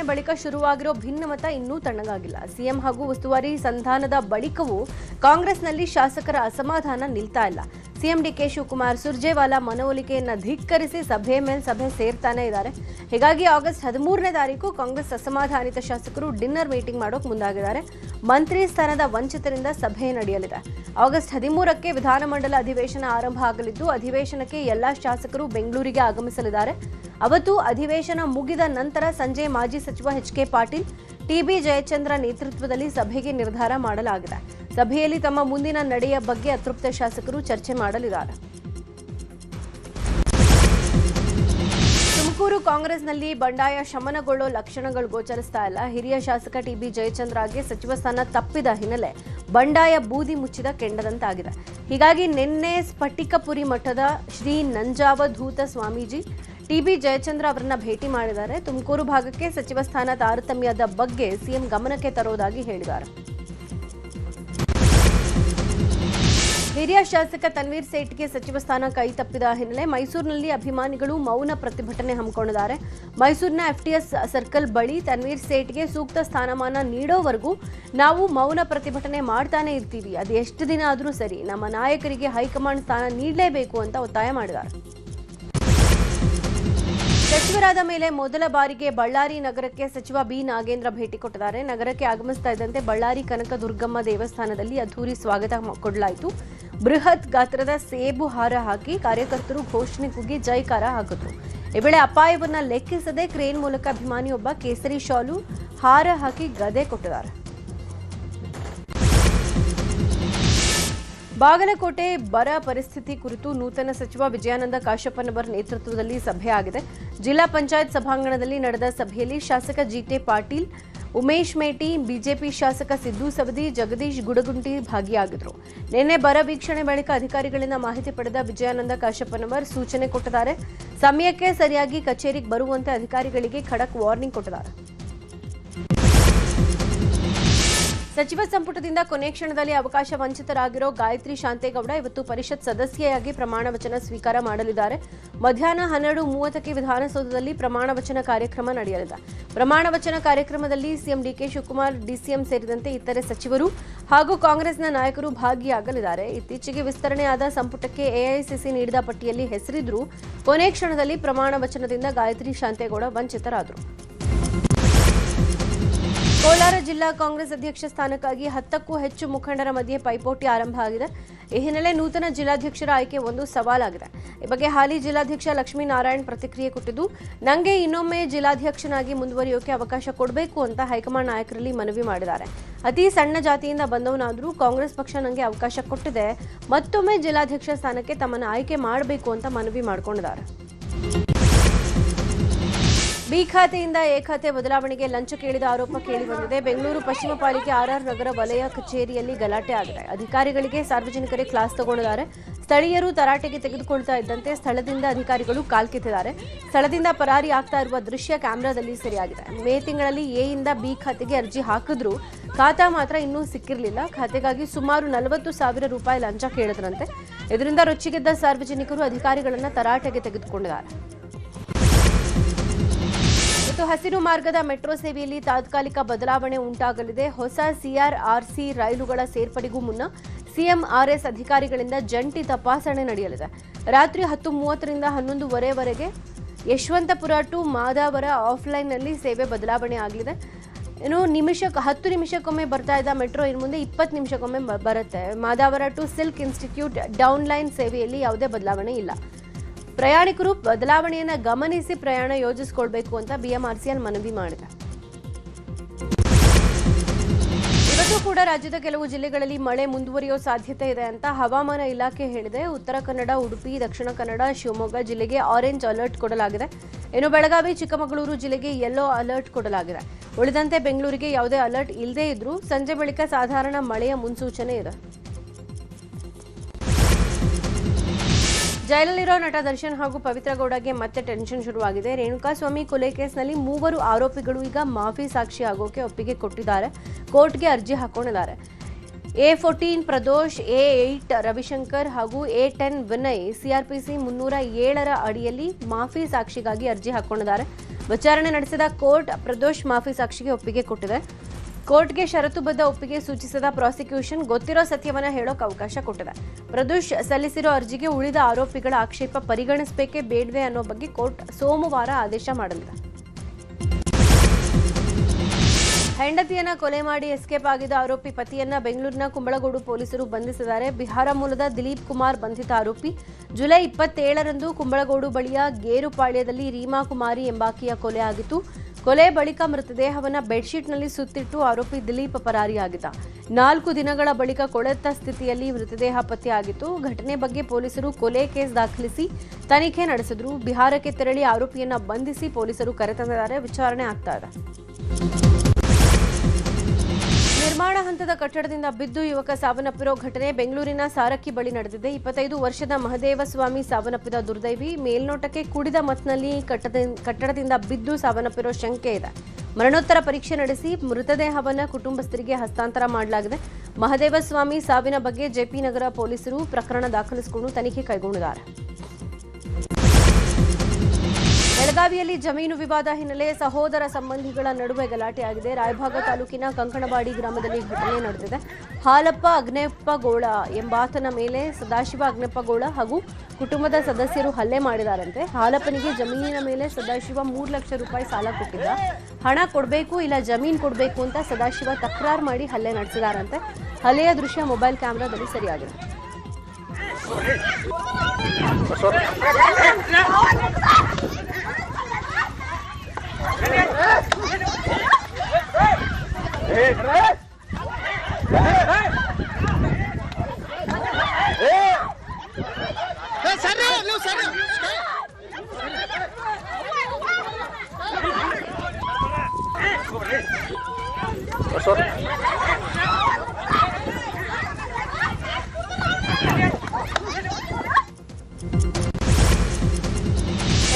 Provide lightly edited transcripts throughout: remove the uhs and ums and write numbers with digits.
ಘೋಷಣೆ ಬಳಿಕ ಶುರುವಾಗಿರೋ ಭಿನ್ನಮತ ಇನ್ನೂ ತಣ್ಣಗಾಗಿಲ್ಲ. ಸಿಎಂ ಹಾಗೂ ಉಸ್ತುವಾರಿ ಸಂಧಾನದ ಬಳಿಕವೂ ಕಾಂಗ್ರೆಸ್ನಲ್ಲಿ ಶಾಸಕರ ಅಸಮಾಧಾನ ನಿಲ್ತಾ ಇಲ್ಲ. ಸಿಎಂ ಡಿಕೆ ಶಿವಕುಮಾರ್ ಸುರ್ಜೇವಾಲಾ ಮನವೊಲಿಕೆಯನ್ನ ಧಿಕ್ಕರಿಸಿ ಸಭೆ ಮೇಲೆ ಸಭೆ ಸೇರ್ತಾನೆ ಇದ್ದಾರೆ. ಹೀಗಾಗಿ ಆಗಸ್ಟ್ 13ನೇ ತಾರೀಕು ಕಾಂಗ್ರೆಸ್ ಅಸಮಾಧಾನಿತ ಶಾಸಕರು ಡಿನ್ನರ್ ಮೀಟಿಂಗ್ ಮಾಡೋಕೆ ಮುಂದಾಗಿದ್ದಾರೆ. ಮಂತ್ರಿ ಸ್ಥಾನದ ವಂಚಿತರಿಂದ ಸಭೆ ನಡೆಯಲಿದೆ. ಆಗಸ್ಟ್ 13ಕ್ಕೆ ವಿಧಾನಮಂಡಲ ಅಧಿವೇಶನ ಆರಂಭ ಆಗಲಿದ್ದು, ಅಧಿವೇಶನಕ್ಕೆ ಎಲ್ಲಾ ಶಾಸಕರು ಬೆಂಗಳೂರಿಗೆ ಆಗಮಿಸಲಿದ್ದಾರೆ. ಅವತ್ತು ಅಧಿವೇಶನ ಮುಗಿದ ನಂತರ ಸಂಜೆ ಮಾಜಿ ಸಚಿವ ಎಚ್.ಕೆ. ಪಾಟೀಲ್, ಟಿ.ಬಿ. ಜಯಚಂದ್ರ ನೇತೃತ್ವದಲ್ಲಿ ಸಭೆಗೆ ನಿರ್ಧಾರ ಮಾಡಲಾಗಿದೆ. ಸಭೆಯಲ್ಲಿ ತಮ್ಮ ಮುಂದಿನ ನಡೆಯ ಬಗ್ಗೆ ಅತೃಪ್ತ ಶಾಸಕರು ಚರ್ಚೆ ಮಾಡಲಿದ್ದಾರೆ. ತುಮಕೂರು ಕಾಂಗ್ರೆಸ್ನಲ್ಲಿ ಬಂಡಾಯ ಶಮನಗೊಳ್ಳೋ ಲಕ್ಷಣಗಳು ಗೋಚರಿಸ್ತಾ ಇಲ್ಲ. ಹಿರಿಯ ಶಾಸಕ ಟಿ.ಬಿ. ಜಯಚಂದ್ರಗೆ ಸಚಿವ ಸ್ಥಾನ ತಪ್ಪಿದ ಹಿನ್ನೆಲೆ ಬಂಡಾಯ ಬೂದಿ ಮುಚ್ಚಿದ ಕೆಂಡದಂತಾಗಿದೆ. ಹೀಗಾಗಿ ನಿನ್ನೆ ಸ್ಫಟಿಕಪುರಿ ಮಠದ ಶ್ರೀ ನಂಜಾವಧೂತ ಸ್ವಾಮೀಜಿ ಟಿ.ಬಿ. ಜಯಚಂದ್ರ ಅವರನ್ನ ಭೇಟಿ ಮಾಡಿದ್ದಾರೆ. ತುಮಕೂರು ಭಾಗಕ್ಕೆ ಸಚಿವ ಸ್ಥಾನ ತಾರತಮ್ಯದ ಬಗ್ಗೆ ಸಿಎಂ ಗಮನಕ್ಕೆ ತರುವುದಾಗಿ ಹೇಳಿದ್ದಾರೆ. ಹಿರಿಯ ಶಾಸಕ ತನ್ವೀರ್ ಸೇಠ್ಗೆ ಸಚಿವ ಸ್ಥಾನ ಕೈ ತಪ್ಪಿದ ಹಿನ್ನೆಲೆ ಮೈಸೂರಿನಲ್ಲಿ ಅಭಿಮಾನಿಗಳು ಮೌನ ಪ್ರತಿಭಟನೆ ಹಮ್ಮಿಕೊಂಡಿದ್ದಾರೆ. ಮೈಸೂರಿನ ಎಫ್ಟಿಎಸ್ ಸರ್ಕಲ್ ಬಳಿ ತನ್ವೀರ್ ಸೇಠ್ಗೆ ಸೂಕ್ತ ಸ್ಥಾನಮಾನ ನೀಡೋವರೆಗೂ ನಾವು ಮೌನ ಪ್ರತಿಭಟನೆ ಮಾಡ್ತಾನೆ ಇರ್ತೀವಿ, ಅದು ಎಷ್ಟು ದಿನ ಆದರೂ ಸರಿ, ನಮ್ಮ ನಾಯಕರಿಗೆ ಹೈಕಮಾಂಡ್ ಸ್ಥಾನ ನೀಡಲೇಬೇಕು ಅಂತ ಒತ್ತಾಯ ಮಾಡಿದ್ದಾರೆ. ಸಚಿವರಾದ ಮೇಲೆ ಮೊದಲ ಬಾರಿಗೆ ಬಳ್ಳಾರಿ ನಗರಕ್ಕೆ ಸಚಿವ ಬಿ. ನಾಗೇಂದ್ರ ಭೇಟಿ ಕೊಟ್ಟಿದ್ದಾರೆ. ನಗರಕ್ಕೆ ಆಗಮಿಸ್ತಾ ಇದ್ದಂತೆ ಬಳ್ಳಾರಿ ಕನಕದುರ್ಗಮ್ಮ ದೇವಸ್ಥಾನದಲ್ಲಿ ಅದ್ಧೂರಿ ಸ್ವಾಗತ ಕೊಡಲಾಯಿತು. ಬೃಹತ್ ಗಾತ್ರದ ಸೇಬು ಹಾರ ಹಾಕಿ ಕಾರ್ಯಕರ್ತರು ಘೋಷಣೆ ಕೂಗಿ ಜೈಕಾರ ಹಾಕಿದ್ರು. ಈ ವೇಳೆ ಅಪಾಯವನ್ನ ಲೆಕ್ಕಿಸದೆ ಕ್ರೇನ್ ಮೂಲಕ ಅಭಿಮಾನಿಯೊಬ್ಬ ಕೇಸರಿ ಶಾಲು ಹಾರ ಹಾಕಿ ಗದೆ ಕೊಟ್ಟಿದ್ದಾರೆ. ಬಾಗಲಕೋಟೆ ಬರ ಪರಿಸ್ಥಿತಿ ಕುರಿತು ನೂತನ ಸಚಿವ ವಿಜಯಾನಂದ ಕಾಶಪ್ಪನವರ ನೇತೃತ್ವದಲ್ಲಿ ಸಭೆ ಆಗಿದೆ. ಜಿಲ್ಲಾ ಪಂಚಾಯತ್ ಸಭಾಂಗಣದಲ್ಲಿ ನಡೆದ ಸಭೆಯಲ್ಲಿ ಶಾಸಕ ಜಿಟಿ ಪಾಟೀಲ್, ಉಮೇಶ್ ಮೇಟಿ, ಬಿಜೆಪಿ ಶಾಸಕ ಸಿದ್ದು ಸವದಿ, ಜಗದೀಶ್ ಗುಡಗುಂಟಿ ಭಾಗಿಯಾಗಿದ್ದರು. ನಿನ್ನೆ ಬರ ವೀಕ್ಷಣೆ ಬಳಿಕ ಅಧಿಕಾರಿಗಳಿಂದ ಮಾಹಿತಿ ಪಡೆದ ವಿಜಯಾನಂದ ಕಾಶಪ್ಪನವರ್ ಸೂಚನೆ ಕೊಟ್ಟಿದ್ದಾರೆ. ಸಮಯಕ್ಕೆ ಸರಿಯಾಗಿ ಕಚೇರಿಗೆ ಬರುವಂತೆ ಅಧಿಕಾರಿಗಳಿಗೆ ಖಡಕ್ ವಾರ್ನಿಂಗ್ ಕೊಟ್ಟಿದ್ದಾರೆ. ಸಚಿವ ಸಂಪುಟದಿಂದ ಕೊನೆ ಕ್ಷಣದಲ್ಲಿ ಅವಕಾಶ ವಂಚಿತರಾಗಿರೋ ಗಾಯತ್ರಿ ಶಾಂತೇಗೌಡ ಇವತ್ತು ಪರಿಷತ್ ಸದಸ್ಯೆಯಾಗಿ ಪ್ರಮಾಣ ವಚನ ಸ್ವೀಕಾರ ಮಾಡಲಿದ್ದಾರೆ. ಮಧ್ಯಾಹ್ನ 12:30ಕ್ಕೆ ವಿಧಾನಸೌಧದಲ್ಲಿ ಪ್ರಮಾಣ ವಚನ ಕಾರ್ಯಕ್ರಮ ನಡೆಯಲಿದೆ. ಪ್ರಮಾಣ ವಚನ ಕಾರ್ಯಕ್ರಮದಲ್ಲಿ ಸಿಎಂ ಡಿಕೆ ಶಿವಕುಮಾರ್, ಡಿಸಿಎಂ ಸೇರಿದಂತೆ ಇತರೆ ಸಚಿವರು ಹಾಗೂ ಕಾಂಗ್ರೆಸ್ನ ನಾಯಕರು ಭಾಗಿಯಾಗಲಿದ್ದಾರೆ. ಇತ್ತೀಚೆಗೆ ವಿಸ್ತರಣೆಯಾದ ಸಂಪುಟಕ್ಕೆ ಎಐಸಿಸಿ ನೀಡಿದ ಪಟ್ಟಿಯಲ್ಲಿ ಹೆಸರಿದ್ರೂ ಕೊನೆ ಕ್ಷಣದಲ್ಲಿ ಪ್ರಮಾಣ ವಚನದಿಂದ ಗಾಯತ್ರಿ ಶಾಂತೇಗೌಡ ವಂಚಿತರಾದರು. ಕೋಲಾರ ಜಿಲ್ಲಾ ಕಾಂಗ್ರೆಸ್ ಅಧ್ಯಕ್ಷ ಸ್ಥಾನಕ್ಕಾಗಿ 10ಕ್ಕೂ ಹೆಚ್ಚು ಮುಖಂಡರ ಮಧ್ಯೆ ಪೈಪೋಟಿ ಆರಂಭ ಆಗಿದೆ. ಈ ಹಿನ್ನೆಲೆ ನೂತನ ಜಿಲ್ಲಾಧ್ಯಕ್ಷರ ಆಯ್ಕೆ ಒಂದು ಸವಾಲಾಗಿದೆ. ಈ ಬಗ್ಗೆ ಹಾಲಿ ಜಿಲ್ಲಾಧ್ಯಕ್ಷ ಲಕ್ಷ್ಮೀನಾರಾಯಣ್ ಪ್ರತಿಕ್ರಿಯೆ ಕೊಟ್ಟಿದ್ದು, ನನಗೆ ಇನ್ನೊಮ್ಮೆ ಜಿಲ್ಲಾಧ್ಯಕ್ಷನಾಗಿ ಮುಂದುವರಿಯೋಕೆ ಅವಕಾಶ ಕೊಡಬೇಕು ಅಂತ ಹೈಕಮಾಂಡ್ ನಾಯಕರಲ್ಲಿ ಮನವಿ ಮಾಡಿದ್ದಾರೆ. ಅತಿ ಸಣ್ಣ ಜಾತಿಯಿಂದ ಬಂದವನಾದರೂ ಕಾಂಗ್ರೆಸ್ ಪಕ್ಷ ನನಗೆ ಅವಕಾಶ ಕೊಟ್ಟಿದೆ, ಮತ್ತೊಮ್ಮೆ ಜಿಲ್ಲಾಧ್ಯಕ್ಷ ಸ್ಥಾನಕ್ಕೆ ತಮ್ಮನ್ನು ಆಯ್ಕೆ ಮಾಡಬೇಕು ಅಂತ ಮನವಿ ಮಾಡಿಕೊಂಡಿದ್ದಾರೆ. ಬಿ ಖಾತೆಯಿಂದ ಎ ಖಾತೆ ಬದಲಾವಣೆಗೆ ಲಂಚ ಕೇಳಿದ ಆರೋಪ ಕೇಳಿಬಂದಿದೆ. ಬೆಂಗಳೂರು ಪಶ್ಚಿಮ ಪಾಲಿಕೆ ಆರ್ಆರ್ ನಗರ ವಲಯ ಕಚೇರಿಯಲ್ಲಿ ಗಲಾಟೆ ಆಗಿದೆ. ಅಧಿಕಾರಿಗಳಿಗೆ ಸಾರ್ವಜನಿಕರೇ ಕ್ಲಾಸ್ ತಗೊಂಡಿದ್ದಾರೆ. ಸ್ಥಳೀಯರು ತರಾಟೆಗೆ ತೆಗೆದುಕೊಳ್ತಾ ಇದ್ದಂತೆ ಸ್ಥಳದಿಂದ ಅಧಿಕಾರಿಗಳು ಕಾಲ್ಕಿತ್ತಿದ್ದಾರೆ. ಸ್ಥಳದಿಂದ ಪರಾರಿ ಆಗ್ತಾ ಇರುವ ದೃಶ್ಯ ಕ್ಯಾಮೆರಾದಲ್ಲಿ ಸೆರೆಯಾಗಿದೆ. ಮೇ ತಿಂಗಳಲ್ಲಿ ಎಯಿಂದ ಬಿ ಖಾತೆಗೆ ಅರ್ಜಿ ಹಾಕಿದ್ರೂ ಖಾತಾ ಮಾತ್ರ ಇನ್ನೂ ಸಿಕ್ಕಿರಲಿಲ್ಲ. ಖಾತೆಗಾಗಿ ಸುಮಾರು 40,000 ರೂಪಾಯಿ ಲಂಚ ಕೇಳಿದ್ರಂತೆ. ಇದರಿಂದ ರೊಚ್ಚಿಗೆದ್ದ ಸಾರ್ವಜನಿಕರು ಅಧಿಕಾರಿಗಳನ್ನು ತರಾಟೆಗೆ ತೆಗೆದುಕೊಂಡಿದ್ದಾರೆ. ಹಸಿರು ಮಾರ್ಗದ ಮೆಟ್ರೋ ಸೇವೆಯಲ್ಲಿ ತಾತ್ಕಾಲಿಕ ಬದಲಾವಣೆ ಉಂಟಾಗಲಿದೆ. ಹೊಸ ಸಿಆರ್ಆರ್ಸಿ ರೈಲುಗಳ ಸೇರ್ಪಡೆಗೂ ಮುನ್ನ ಸಿಎಂಆರ್ಎಸ್ ಅಧಿಕಾರಿಗಳಿಂದ ಜಂಟಿ ತಪಾಸಣೆ ನಡೆಯಲಿದೆ. ರಾತ್ರಿ 10:30ರಿಂದ 11:15ವರೆಗೆ ಯಶವಂತಪುರ ಟು ಮಾದಾವರ ಆಫ್ಲೈನ್ನಲ್ಲಿ ಸೇವೆ ಬದಲಾವಣೆ ಆಗಲಿದೆ. ಇನ್ನು 10 ನಿಮಿಷಕ್ಕೊಮ್ಮೆ ಬರ್ತಾ ಇದ್ದ ಮೆಟ್ರೋ ಇನ್ನು ಮುಂದೆ 20 ನಿಮಿಷಕ್ಕೊಮ್ಮೆ ಬರುತ್ತೆ. Madavara to silk institute downline ಸೇವೆಯಲ್ಲಿ ಯಾವುದೇ ಬದಲಾವಣೆ ಇಲ್ಲ. ಪ್ರಯಾಣಿಕರು ಬದಲಾವಣೆಯನ್ನು ಗಮನಿಸಿ ಪ್ರಯಾಣ ಯೋಜಿಸಿಕೊಳ್ಬೇಕು ಅಂತ ಬಿಎಂಆರ್ಸಿಎಲ್ ಮನವಿ ಮಾಡಿದೆ. ಇವತ್ತು ಕೂಡ ರಾಜ್ಯದ ಕೆಲವು ಜಿಲ್ಲೆಗಳಲ್ಲಿ ಮಳೆ ಮುಂದುವರಿಯೋ ಸಾಧ್ಯತೆ ಇದೆ ಅಂತ ಹವಾಮಾನ ಇಲಾಖೆ ಹೇಳಿದೆ. ಉತ್ತರ ಕನ್ನಡ, ಉಡುಪಿ, ದಕ್ಷಿಣ ಕನ್ನಡ, ಶಿವಮೊಗ್ಗ ಜಿಲ್ಲೆಗೆ ಆರೆಂಜ್ ಅಲರ್ಟ್ ಕೊಡಲಾಗಿದೆ. ಇನ್ನು ಬೆಳಗಾವಿ, ಚಿಕ್ಕಮಗಳೂರು ಜಿಲ್ಲೆಗೆ ಯೆಲ್ಲೋ ಅಲರ್ಟ್ ಕೊಡಲಾಗಿದೆ. ಉಳಿದಂತೆ ಬೆಂಗಳೂರಿಗೆ ಯಾವುದೇ ಅಲರ್ಟ್ ಇಲ್ಲದೇ ಇದ್ರೂ ಸಂಜೆ ಬಳಿಕ ಸಾಧಾರಣ ಮಳೆಯ ಮುನ್ಸೂಚನೆ ಇದೆ. ಜೈಲಲ್ಲಿರೋ ನಟ ದರ್ಶನ್ ಹಾಗೂ ಪವಿತ್ರ ಗೌಡಗೆ ಮತ್ತೆ ಟೆನ್ಷನ್ ಶುರುವಾಗಿದೆ. ರೇಣುಕಾಸ್ವಾಮಿ ಕೊಲೆ ಕೇಸ್ನಲ್ಲಿ 3 ಆರೋಪಿಗಳು ಈಗ ಮಾಫಿ ಸಾಕ್ಷಿ ಆಗೋಕೆ ಒಪ್ಪಿಗೆ ಕೊಟ್ಟಿದ್ದಾರೆ. ಕೋರ್ಟ್ಗೆ ಅರ್ಜಿ ಹಾಕೊಂಡಿದ್ದಾರೆ. A14 ಪ್ರದೋಷ್, A8 ರವಿಶಂಕರ್ ಹಾಗೂ A10 ವಿನಯ್ ಸಿಆರ್ಪಿಸಿ 307ರ ಅಡಿಯಲ್ಲಿ ಮಾಫಿ ಸಾಕ್ಷಿಗಾಗಿ ಅರ್ಜಿ ಹಾಕೊಂಡಿದ್ದಾರೆ. ವಿಚಾರಣೆ ನಡೆಸಿದ ಕೋರ್ಟ್ ಪ್ರದೋಷ್ ಮಾಫಿ ಸಾಕ್ಷಿಗೆ ಒಪ್ಪಿಗೆ ಕೊಟ್ಟಿದೆ. ಕೋರ್ಟ್ಗೆ ಷರತ್ತುಬದ್ಧ ಒಪ್ಪಿಗೆ ಸೂಚಿಸಿದ ಪ್ರಾಸಿಕ್ಯೂಷನ್ ಗೊತ್ತಿರೋ ಸತ್ಯವನ್ನ ಹೇಳೋಕೆ ಅವಕಾಶ ಕೊಟ್ಟಿದೆ. ಪ್ರದೋಷ್ ಸಲ್ಲಿಸಿರೋ ಅರ್ಜಿಗೆ ಉಳಿದ ಆರೋಪಿಗಳ ಆಕ್ಷೇಪ ಪರಿಗಣಿಸಬೇಕೇ ಬೇಡವೇ ಅನ್ನೋ ಬಗ್ಗೆ ಕೋರ್ಟ್ ಸೋಮವಾರ ಆದೇಶ ಮಾಡಲಿದೆ. ಹೆಂಡತಿಯನ್ನ ಕೊಲೆ ಮಾಡಿ ಎಸ್ಕೇಪ್ ಆಗಿದ್ದ ಆರೋಪಿ ಪತಿಯನ್ನ ಬೆಂಗಳೂರಿನ ಕುಂಬಳಗೋಡು ಪೊಲೀಸರು ಬಂಧಿಸಿದ್ದಾರೆ. ಬಿಹಾರ ಮೂಲದ ದಿಲೀಪ್ ಕುಮಾರ್ ಬಂಧಿತ ಆರೋಪಿ. ಜುಲೈ 27ರಂದು ಕುಂಬಳಗೋಡು ಬಳಿಯ ಗೇರುಪಾಳ್ಯದಲ್ಲಿ ರೀಮಾ ಕುಮಾರಿ ಎಂಬಾಕೆಯ ಕೊಲೆ ಆಗಿತ್ತು. ಕೊಲೆ ಬಳಿಕ ಮೃತದೇಹವನ್ನು ಬೆಡ್ಶೀಟ್ನಲ್ಲಿ ಸುತ್ತಿಟ್ಟು ಆರೋಪಿ ದಿಲೀಪ್ ಪರಾರಿಯಾಗಿದ್ದ. 4 ದಿನಗಳ ಬಳಿಕ ಕೊಳೆತ ಸ್ಥಿತಿಯಲ್ಲಿ ಮೃತದೇಹ ಪತ್ತೆಯಾಗಿತ್ತು. ಘಟನೆ ಬಗ್ಗೆ ಪೊಲೀಸರು ಕೊಲೆ ಕೇಸ್ ದಾಖಲಿಸಿ ತನಿಖೆ ನಡೆಸಿದ್ರು. ಬಿಹಾರಕ್ಕೆ ತೆರಳಿ ಆರೋಪಿಯನ್ನ ಬಂಧಿಸಿ ಪೊಲೀಸರು ಕರೆತಂದಿದ್ದಾರೆ. ವಿಚಾರಣೆ ಆಗ್ತಾ ಇದೆ. ನಿರ್ಮಾಣ ಹಂತದ ಕಟ್ಟಡದಿಂದ ಬಿದ್ದು ಯುವಕ ಸಾವನ್ನಪ್ಪಿರೋ ಘಟನೆ ಬೆಂಗಳೂರಿನ ಸಾರಕ್ಕಿ ಬಳಿ ನಡೆದಿದೆ. 25 ವರ್ಷದ ಮಹದೇವಸ್ವಾಮಿ ಸಾವನ್ನಪ್ಪಿದ ದುರ್ದೈವಿ. ಮೇಲ್ನೋಟಕ್ಕೆ ಕುಡಿದ ಮತ್ತಿನಲ್ಲಿ ಕಟ್ಟಡದಿಂದ ಬಿದ್ದು ಸಾವನ್ನಪ್ಪಿರೋ ಶಂಕೆ ಇದೆ. ಮರಣೋತ್ತರ ಪರೀಕ್ಷೆ ನಡೆಸಿ ಮೃತದೇಹವನ್ನು ಕುಟುಂಬಸ್ಥರಿಗೆ ಹಸ್ತಾಂತರ ಮಾಡಲಾಗಿದೆ. ಮಹದೇವಸ್ವಾಮಿ ಸಾವಿನ ಬಗ್ಗೆ ಜೆಪಿ ನಗರ ಪೊಲೀಸರು ಪ್ರಕರಣ ದಾಖಲಿಸಿಕೊಂಡು ತನಿಖೆ ಕೈಗೊಂಡಿದ್ದಾರೆ. ಬೆಳಗಾವಿಯಲ್ಲಿ ಜಮೀನು ವಿವಾದ ಹಿನ್ನೆಲೆ ಸಹೋದರ ಸಂಬಂಧಿಗಳ ನಡುವೆ ಗಲಾಟೆಯಾಗಿದೆ. ರಾಯಭಾಗ ತಾಲೂಕಿನ ಕಂಕಣವಾಡಿ ಗ್ರಾಮದಲ್ಲಿ ಘಟನೆ ನಡೆದಿದೆ. ಹಾಲಪ್ಪ ಅಗ್ನೆಪ್ಪಗೋಳ ಎಂಬಾತನ ಮೇಲೆ ಸದಾಶಿವ ಅಗ್ನೆಪ್ಪಗೋಳ ಹಾಗೂ ಕುಟುಂಬದ ಸದಸ್ಯರು ಹಲ್ಲೆ ಮಾಡಿದಾರಂತೆ. ಹಾಲಪ್ಪನಿಗೆ ಜಮೀನಿನ ಮೇಲೆ ಸದಾಶಿವ 3 ಲಕ್ಷ ರೂಪಾಯಿ ಸಾಲ ಕೊಟ್ಟಿದ್ದ. ಹಣ ಕೊಡಬೇಕು ಇಲ್ಲ ಜಮೀನು ಕೊಡಬೇಕು ಅಂತ ಸದಾಶಿವ ತಕರಾರು ಮಾಡಿ ಹಲ್ಲೆ ನಡೆಸಿದಾರಂತೆ. ಹಲ್ಲೆಯ ದೃಶ್ಯ ಮೊಬೈಲ್ ಕ್ಯಾಮೆರಾದಲ್ಲಿ ಸೆರೆಯಾಗಿದೆ.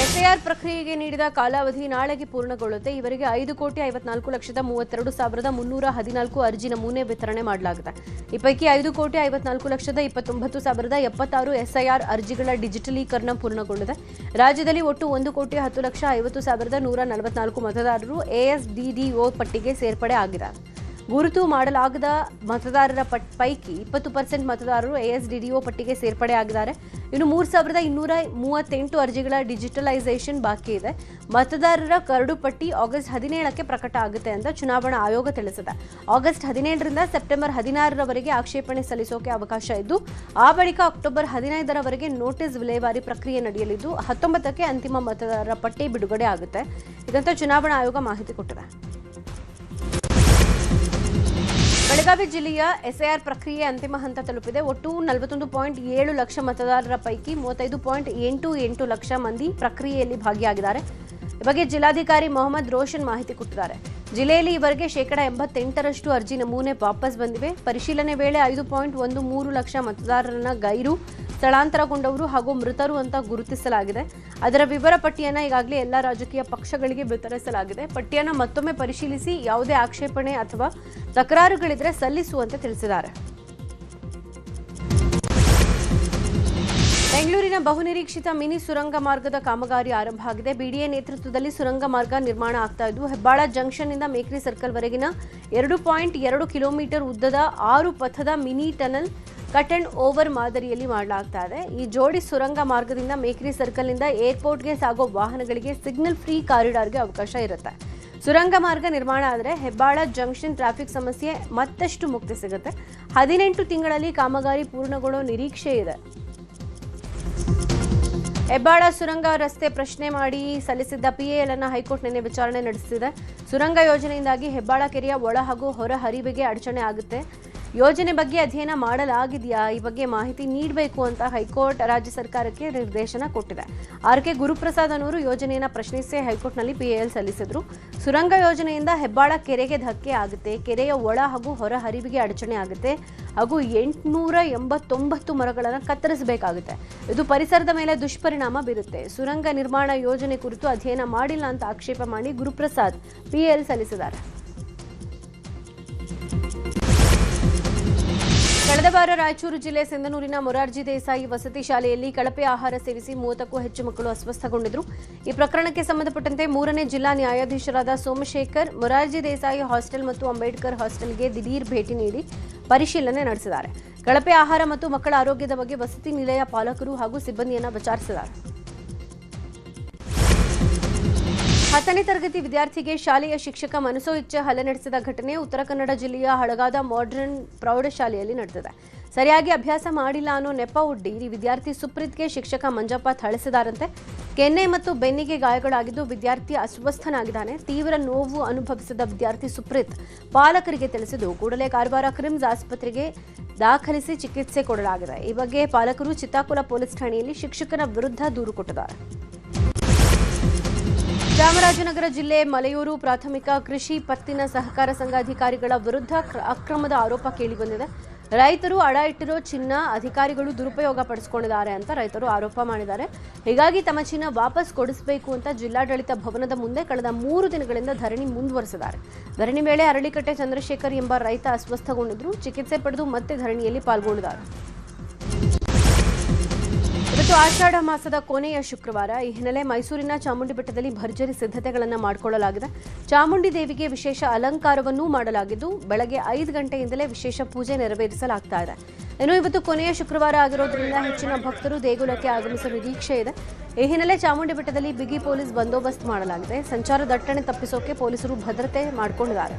ಎಸ್ಐಆರ್ ಪ್ರಕ್ರಿಯೆಗೆ ನೀಡಿದ ಕಾಲಾವಧಿ ನಾಳೆಗೆ ಪೂರ್ಣಗೊಳ್ಳುತ್ತೆ. ಇವರಿಗೆ 5,54,32,314 ಅರ್ಜಿ ನಮೂನೆ ವಿತರಣೆ ಮಾಡಲಾಗಿದೆ. ಈ ಪೈಕಿ 5,59,29,076 ಎಸ್ಐಆರ್ ಅರ್ಜಿಗಳ ಡಿಜಿಟಲೀಕರಣ ಪೂರ್ಣಗೊಂಡಿದೆ. ರಾಜ್ಯದಲ್ಲಿ ಒಟ್ಟು 1,50,50,144 ಮತದಾರರು ಎಎಸ್ಡಿಡಿಒ ಪಟ್ಟಿಗೆ ಸೇರ್ಪಡೆ ಆಗಿದ್ದಾರೆ. ಗುರುತು ಮಾಡಲಾಗದ ಮತದಾರರ ಪೈಕಿ 20% ಮತದಾರರು ಎಎಸ್ಡಿಡಿಒ ಪಟ್ಟಿಗೆ ಸೇರ್ಪಡೆ ಆಗಿದ್ದಾರೆ. ಇನ್ನು 3,238 ಅರ್ಜಿಗಳ ಡಿಜಿಟಲೈಸೇಷನ್ ಬಾಕಿ ಇದೆ. ಮತದಾರರ ಕರಡು ಪಟ್ಟಿ ಆಗಸ್ಟ್ 17ಕ್ಕೆ ಪ್ರಕಟ ಆಗುತ್ತೆ ಅಂತ ಚುನಾವಣಾ ಆಯೋಗ ತಿಳಿಸಿದೆ. ಆಗಸ್ಟ್ 17ರಿಂದ ಸೆಪ್ಟೆಂಬರ್ 16ರವರೆಗೆ ಆಕ್ಷೇಪಣೆ ಸಲ್ಲಿಸೋಕೆ ಅವಕಾಶ ಇದ್ದು, ಆ ಬಳಿಕ ಅಕ್ಟೋಬರ್ 15ರವರೆಗೆ ನೋಟಿಸ್ ವಿಲೇವಾರಿ ಪ್ರಕ್ರಿಯೆ ನಡೆಯಲಿದ್ದು 19ಕ್ಕೆ ಅಂತಿಮ ಮತದಾರರ ಪಟ್ಟಿ ಬಿಡುಗಡೆ ಆಗುತ್ತೆ. ಇದಂತ ಚುನಾವಣಾ ಆಯೋಗ ಮಾಹಿತಿ ಕೊಟ್ಟಿದೆ. ಬೆಳಗಾವಿ ಜಿಲ್ಲೆಯ ಎಸ್ಐಆರ್ ಪ್ರಕ್ರಿಯೆ ಅಂತಿಮ ಹಂತ ತಲುಪಿದೆ. ಒಟ್ಟು 41.7 ಲಕ್ಷ ಮತದಾರರ ಪೈಕಿ 35.88 ಲಕ್ಷ ಮಂದಿ ಪ್ರಕ್ರಿಯೆಯಲ್ಲಿ ಭಾಗಿಯಾಗಿದ್ದಾರೆ. ಈ ಬಗ್ಗೆ ಜಿಲ್ಲಾಧಿಕಾರಿ ಮೊಹಮ್ಮದ್ ರೋಷನ್ ಮಾಹಿತಿ ಕೊಟ್ಟಿದ್ದಾರೆ. ಜಿಲ್ಲೆಯಲ್ಲಿ ಈವರೆಗೆ 88% ಅರ್ಜಿ ನಮೂನೆ ವಾಪಸ್ ಬಂದಿವೆ. ಪರಿಶೀಲನೆ ವೇಳೆ 5.13 ಲಕ್ಷ ಮತದಾರರನ್ನ ಗೈರು, ಸ್ಥಳಾಂತರಗೊಂಡವರು ಹಾಗೂ ಮೃತರು ಅಂತ ಗುರುತಿಸಲಾಗಿದೆ. ಅದರ ವಿವರ ಪಟ್ಟಿಯನ್ನು ಈಗಾಗಲೇ ಎಲ್ಲ ರಾಜಕೀಯ ಪಕ್ಷಗಳಿಗೆ ವಿತರಿಸಲಾಗಿದೆ. ಪಟ್ಟಿಯನ್ನು ಮತ್ತೊಮ್ಮೆ ಪರಿಶೀಲಿಸಿ ಯಾವುದೇ ಆಕ್ಷೇಪಣೆ ಅಥವಾ ತಕರಾರುಗಳಿದ್ರೆ ಸಲ್ಲಿಸುವಂತೆ ತಿಳಿಸಿದ್ದಾರೆ. ಬೆಂಗಳೂರಿನ ಬಹುನಿರೀಕ್ಷಿತ ಮಿನಿ ಸುರಂಗ ಮಾರ್ಗದ ಕಾಮಗಾರಿ ಆರಂಭ ಆಗಿದೆ. ಬಿಡಿಎ ನೇತೃತ್ವದಲ್ಲಿ ಸುರಂಗ ಮಾರ್ಗ ನಿರ್ಮಾಣ ಆಗ್ತಾ ಇದ್ದು, ಹೆಬ್ಬಾಳ ಜಂಕ್ಷನ್ನಿಂದ ಮೇಕ್ರಿ ಸರ್ಕಲ್ ವರೆಗಿನ 2.2 ಕಿಲೋಮೀಟರ್ ಉದ್ದದ 6 ಪಥದ mini tunnel cut and over ಮಾದರಿಯಲ್ಲಿ ಮಾಡಲಾಗ್ತಾ ಇದೆ. ಈ ಜೋಡಿ ಸುರಂಗ ಮಾರ್ಗದಿಂದ ಮೇಕ್ರಿ ಸರ್ಕಲ್ನಿಂದ ಏರ್ಪೋರ್ಟ್ಗೆ ಸಾಗೋ ವಾಹನಗಳಿಗೆ ಸಿಗ್ನಲ್ ಫ್ರೀ ಕಾರಿಡಾರ್ಗೆ ಅವಕಾಶ ಇರುತ್ತೆ. ಸುರಂಗ ಮಾರ್ಗ ನಿರ್ಮಾಣ ಆದರೆ ಹೆಬ್ಬಾಳ ಜಂಕ್ಷನ್ ಟ್ರಾಫಿಕ್ ಸಮಸ್ಯೆ ಮತ್ತಷ್ಟು ಮುಕ್ತಿ ಸಿಗುತ್ತೆ. 18 ತಿಂಗಳಲ್ಲಿ ಕಾಮಗಾರಿ ಪೂರ್ಣಗೊಳ್ಳೋ ನಿರೀಕ್ಷೆ ಇದೆ. ಹೆಬ್ಬಾಳ ಸುರಂಗ ರಸ್ತೆ ಪ್ರಶ್ನೆ ಮಾಡಿ ಸಲ್ಲಿಸಿದ್ದ ಪಿಎಎಲ್ ಅನ್ನು ಹೈಕೋರ್ಟ್ ನಿನ್ನೆ ವಿಚಾರಣೆ ನಡೆಸಿದೆ. ಸುರಂಗ ಯೋಜನೆಯಿಂದಾಗಿ ಹೆಬ್ಬಾಳ ಕೆರೆಯ ಒಳ ಹಾಗೂ ಹೊರ ಹರಿವಿಗೆ ಅಡಚಣೆ ಆಗುತ್ತೆ. ಯೋಜನೆ ಬಗ್ಗೆ ಅಧ್ಯಯನ ಮಾಡಲಾಗಿದೆಯಾ, ಈ ಬಗ್ಗೆ ಮಾಹಿತಿ ನೀಡಬೇಕು ಅಂತ ಹೈಕೋರ್ಟ್ ರಾಜ್ಯ ಸರ್ಕಾರಕ್ಕೆ ನಿರ್ದೇಶನ ಕೊಟ್ಟಿದೆ. ಆರ್.ಕೆ. ಗುರುಪ್ರಸಾದ್ ಅನ್ನೋರು ಯೋಜನೆಯನ್ನು ಪ್ರಶ್ನಿಸಿ ಹೈಕೋರ್ಟ್ನಲ್ಲಿ ಪಿಎಎಲ್ ಸಲ್ಲಿಸಿದ್ರು. ಸುರಂಗ ಯೋಜನೆಯಿಂದ ಹೆಬ್ಬಾಳ ಕೆರೆಗೆ ಧಕ್ಕೆ ಆಗುತ್ತೆ, ಕೆರೆಯ ಒಳ ಹಾಗೂ ಹೊರ ಹರಿವಿಗೆ ಅಡಚಣೆ ಆಗುತ್ತೆ ಹಾಗೂ 889 ಮರಗಳನ್ನು ಕತ್ತರಿಸಬೇಕಾಗುತ್ತೆ. ಇದು ಪರಿಸರದ ಮೇಲೆ ದುಷ್ಪರಿಣಾಮ ಬೀರುತ್ತೆ. ಸುರಂಗ ನಿರ್ಮಾಣ ಯೋಜನೆ ಕುರಿತು ಅಧ್ಯಯನ ಮಾಡಿಲ್ಲ ಅಂತ ಆಕ್ಷೇಪ ಮಾಡಿ ಗುರುಪ್ರಸಾದ್ ಪಿಎಎಲ್ ಸಲ್ಲಿಸಿದ್ದಾರೆ. ಕಳೆದ ವಾರ ರಾಯಚೂರು ಜಿಲ್ಲೆ ಸಿಂಧನೂರಿನ ಮೊರಾರ್ಜಿ ದೇಸಾಯಿ ವಸತಿ ಶಾಲೆಯಲ್ಲಿ ಕಳಪೆ ಆಹಾರ ಸೇವಿಸಿ 30ಕ್ಕೂ ಹೆಚ್ಚು ಮಕ್ಕಳು ಅಸ್ವಸ್ಥಗೊಂಡಿದ್ದರು. ಈ ಪ್ರಕರಣಕ್ಕೆ ಸಂಬಂಧಪಟ್ಟಂತೆ 3ನೇ ಜಿಲ್ಲಾ ನ್ಯಾಯಾಧೀಶರಾದ ಸೋಮಶೇಖರ್ ಮೊರಾರ್ಜಿ ದೇಸಾಯಿ ಹಾಸ್ಟೆಲ್ ಮತ್ತು ಅಂಬೇಡ್ಕರ್ ಹಾಸ್ಟೆಲ್ಗೆ ದಿಢೀರ್ ಭೇಟಿ ನೀಡಿ ಪರಿಶೀಲನೆ ನಡೆಸಿದ್ದಾರೆ. ಕಳಪೆ ಆಹಾರ ಮತ್ತು ಮಕ್ಕಳ ಆರೋಗ್ಯದ ಬಗ್ಗೆ ವಸತಿ ನಿಲಯ ಪಾಲಕರು ಹಾಗೂ ಸಿಬ್ಬಂದಿಯನ್ನು ವಿಚಾರಿಸಿದ್ದಾರೆ. 10ನೇ ತರಗತಿ ವಿದ್ಯಾರ್ಥಿಗೆ ಶಾಲೆಯ ಶಿಕ್ಷಕ ಮನಸೋ ಇಚ್ಛೆ ಹಲ್ಲೆ ನಡೆಸಿದ ಘಟನೆ ಉತ್ತರ ಕನ್ನಡ ಜಿಲ್ಲೆಯ ಹಳಗಾದ ಮಾಡರ್ನ್ ಪ್ರೌಢಶಾಲೆಯಲ್ಲಿ ನಡೆದಿದೆ. ಸರಿಯಾಗಿ ಅಭ್ಯಾಸ ಮಾಡಿಲ್ಲ ಅನ್ನೋ ನೆಪ ಒಡ್ಡಿ ಈ ವಿದ್ಯಾರ್ಥಿ ಸುಪ್ರೀತ್ಗೆ ಶಿಕ್ಷಕ ಮಂಜಪ್ಪ ಥಳಿಸಿದಾರಂತೆ. ಕೆನ್ನೆ ಮತ್ತು ಬೆನ್ನಿಗೆ ಗಾಯಗಳಾಗಿದ್ದು ವಿದ್ಯಾರ್ಥಿ ಅಸ್ವಸ್ಥನಾಗಿದ್ದಾನೆ. ತೀವ್ರ ನೋವು ಅನುಭವಿಸಿದ ವಿದ್ಯಾರ್ಥಿ ಸುಪ್ರೀತ್ ಪಾಲಕರಿಗೆ ತಿಳಿಸಿದ್ದು ಕೂಡಲೇ ಕಾರವಾರ ಕ್ರಿಮ್ಸ್ ಆಸ್ಪತ್ರೆಗೆ ದಾಖಲಿಸಿ ಚಿಕಿತ್ಸೆ ಕೊಡಲಾಗಿದೆ. ಈ ಬಗ್ಗೆ ಪಾಲಕರು ಚಿತ್ತಾಕುಲ ಪೊಲೀಸ್ ಠಾಣೆಯಲ್ಲಿ ಶಿಕ್ಷಕನ ವಿರುದ್ಧ ದೂರು ಕೊಟ್ಟಿದ್ದಾರೆ. ಚಾಮರಾಜನಗರ ಜಿಲ್ಲೆ ಮಲೆಯೂರು ಪ್ರಾಥಮಿಕ ಕೃಷಿ ಪತ್ತಿನ ಸಹಕಾರ ಸಂಘ ಅಧಿಕಾರಿಗಳ ವಿರುದ್ಧ ಅಕ್ರಮದ ಆರೋಪ ಕೇಳಿಬಂದಿದೆ. ರೈತರು ಅಡ ಇಟ್ಟಿರೋ ಚಿನ್ನ ಅಧಿಕಾರಿಗಳು ದುರುಪಯೋಗ ಪಡಿಸಿಕೊಂಡಿದ್ದಾರೆ ಅಂತ ರೈತರು ಆರೋಪ ಮಾಡಿದ್ದಾರೆ. ಹೀಗಾಗಿ ತಮ್ಮ ಚಿನ್ನ ವಾಪಸ್ ಕೊಡಿಸಬೇಕು ಅಂತ ಜಿಲ್ಲಾಡಳಿತ ಭವನದ ಮುಂದೆ ಕಳೆದ 3 ದಿನಗಳಿಂದ ಧರಣಿ ಮುಂದುವರೆಸಿದ್ದಾರೆ. ಧರಣಿ ವೇಳೆ ಅರಳಿಕಟ್ಟೆ ಚಂದ್ರಶೇಖರ್ ಎಂಬ ರೈತ ಅಸ್ವಸ್ಥಗೊಂಡಿದ್ರು. ಚಿಕಿತ್ಸೆ ಪಡೆದು ಮತ್ತೆ ಧರಣಿಯಲ್ಲಿ ಪಾಲ್ಗೊಂಡಿದ್ದಾರೆ. ಇವತ್ತು ಆಷಾಢ ಮಾಸದ ಕೊನೆಯ ಶುಕ್ರವಾರ. ಈ ಹಿನ್ನೆಲೆ ಮೈಸೂರಿನ ಚಾಮುಂಡಿ ಬೆಟ್ಟದಲ್ಲಿ ಭರ್ಜರಿ ಸಿದ್ಧತೆಗಳನ್ನು ಮಾಡಿಕೊಳ್ಳಲಾಗಿದೆ. ಚಾಮುಂಡಿ ದೇವಿಗೆ ವಿಶೇಷ ಅಲಂಕಾರವನ್ನೂ ಮಾಡಲಾಗಿದ್ದು ಬೆಳಗ್ಗೆ 5 ಗಂಟೆಯಿಂದಲೇ ವಿಶೇಷ ಪೂಜೆ ನೆರವೇರಿಸಲಾಗ್ತಾ ಇದೆ. ಇನ್ನು ಇವತ್ತು ಕೊನೆಯ ಶುಕ್ರವಾರ ಆಗಿರೋದ್ರಿಂದ ಹೆಚ್ಚಿನ ಭಕ್ತರು ದೇಗುಲಕ್ಕೆ ಆಗಮಿಸುವ ನಿರೀಕ್ಷೆ ಇದೆ. ಈ ಹಿನ್ನೆಲೆ ಚಾಮುಂಡಿ ಬೆಟ್ಟದಲ್ಲಿ ಬಿಗಿ ಪೊಲೀಸ್ ಬಂದೋಬಸ್ತ್ ಮಾಡಲಾಗಿದೆ. ಸಂಚಾರ ದಟ್ಟಣೆ ತಪ್ಪಿಸೋಕೆ ಪೊಲೀಸರು ಭದ್ರತೆ ಮಾಡಿಕೊಂಡಿದ್ದಾರೆ.